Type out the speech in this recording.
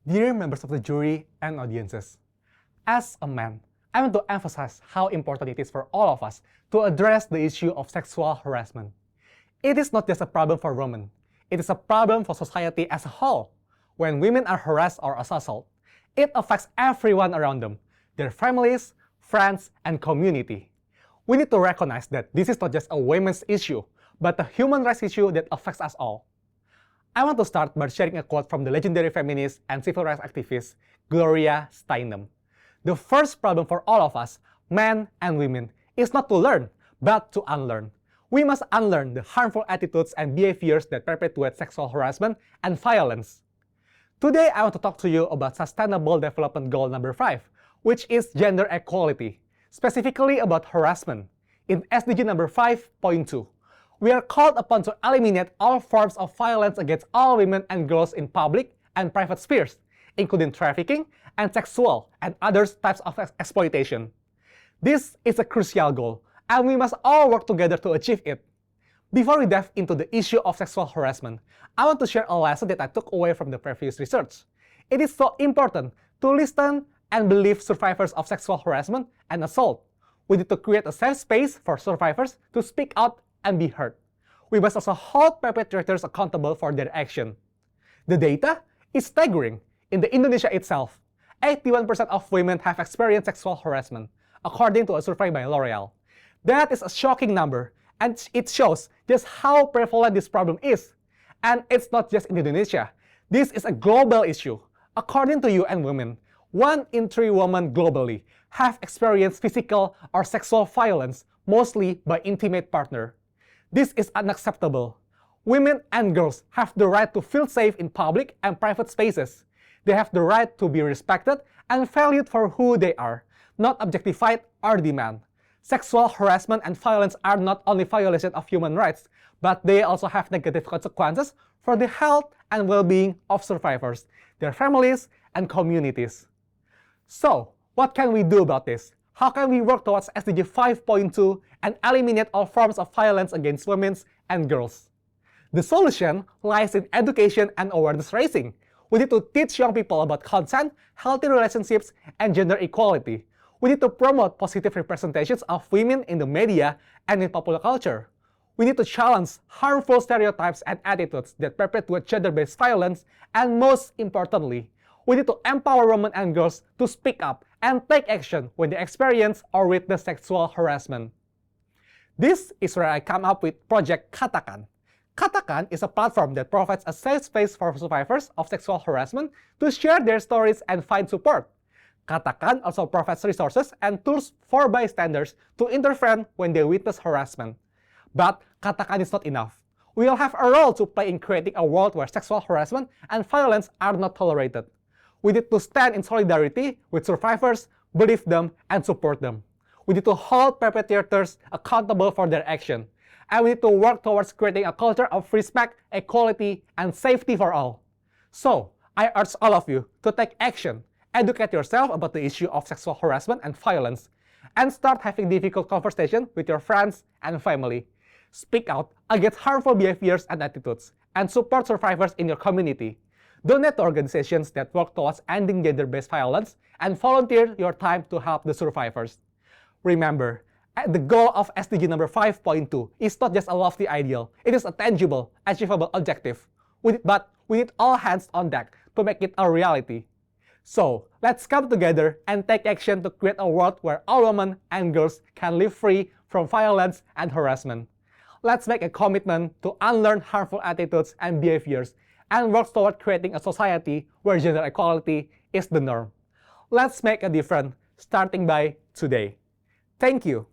Dear members of the jury and audiences, as a man, I want to emphasize how important it is for all of us to address the issue of sexual harassment. It is not just a problem for women, it is a problem for society as a whole. When women are harassed or assaulted, it affects everyone around them, their families, friends, and community. We need to recognize that this is not just a women's issue, but a human rights issue that affects us all. I want to start by sharing a quote from the legendary feminist and civil rights activist Gloria Steinem. The first problem for all of us, men and women, is not to learn, but to unlearn. We must unlearn the harmful attitudes and behaviors that perpetuate sexual harassment and violence. Today, I want to talk to you about Sustainable Development Goal number 5, which is gender equality, specifically about harassment. In SDG number 5.2, we are called upon to eliminate all forms of violence against all women and girls in public and private spheres, including trafficking and sexual and other types of exploitation. This is a crucial goal, and we must all work together to achieve it. Before we dive into the issue of sexual harassment, I want to share a lesson that I took away from the previous research. It is so important to listen and believe survivors of sexual harassment and assault. We need to create a safe space for survivors to speak out and be heard. We must also hold perpetrators accountable for their action. The data is staggering. In Indonesia itself, 81% of women have experienced sexual harassment, according to a survey by L'Oreal. That is a shocking number, and it shows just how prevalent this problem is. And it's not just in Indonesia. This is a global issue. According to UN Women, 1 in 3 women globally have experienced physical or sexual violence, mostly by intimate partner. This is unacceptable. Women and girls have the right to feel safe in public and private spaces. They have the right to be respected and valued for who they are, not objectified or demanded. Sexual harassment and violence are not only violations of human rights, but they also have negative consequences for the health and well-being of survivors, their families, and communities. So, what can we do about this? How can we work towards SDG 5.2 and eliminate all forms of violence against women and girls? The solution lies in education and awareness raising. We need to teach young people about consent, healthy relationships, and gender equality. We need to promote positive representations of women in the media and in popular culture. We need to challenge harmful stereotypes and attitudes that perpetuate gender-based violence, and most importantly, we need to empower women and girls to speak up and take action when they experience or witness sexual harassment. This is where I come up with Project Katakan. Katakan is a platform that provides a safe space for survivors of sexual harassment to share their stories and find support. Katakan also provides resources and tools for bystanders to intervene when they witness harassment. But Katakan is not enough. We all have a role to play in creating a world where sexual harassment and violence are not tolerated. We need to stand in solidarity with survivors, believe them, and support them. We need to hold perpetrators accountable for their action. And we need to work towards creating a culture of respect, equality, and safety for all. So, I urge all of you to take action, educate yourself about the issue of sexual harassment and violence, and start having difficult conversations with your friends and family. Speak out against harmful behaviors and attitudes, and support survivors in your community. Donate to organizations that work towards ending gender-based violence, and volunteer your time to help the survivors. Remember, the goal of SDG number 5.2 is not just a lofty ideal, it is a tangible, achievable objective. But we need all hands on deck to make it a reality. So, let's come together and take action to create a world where all women and girls can live free from violence and harassment. Let's make a commitment to unlearn harmful attitudes and behaviors and work toward creating a society where gender equality is the norm. Let's make a difference starting by today. Thank you.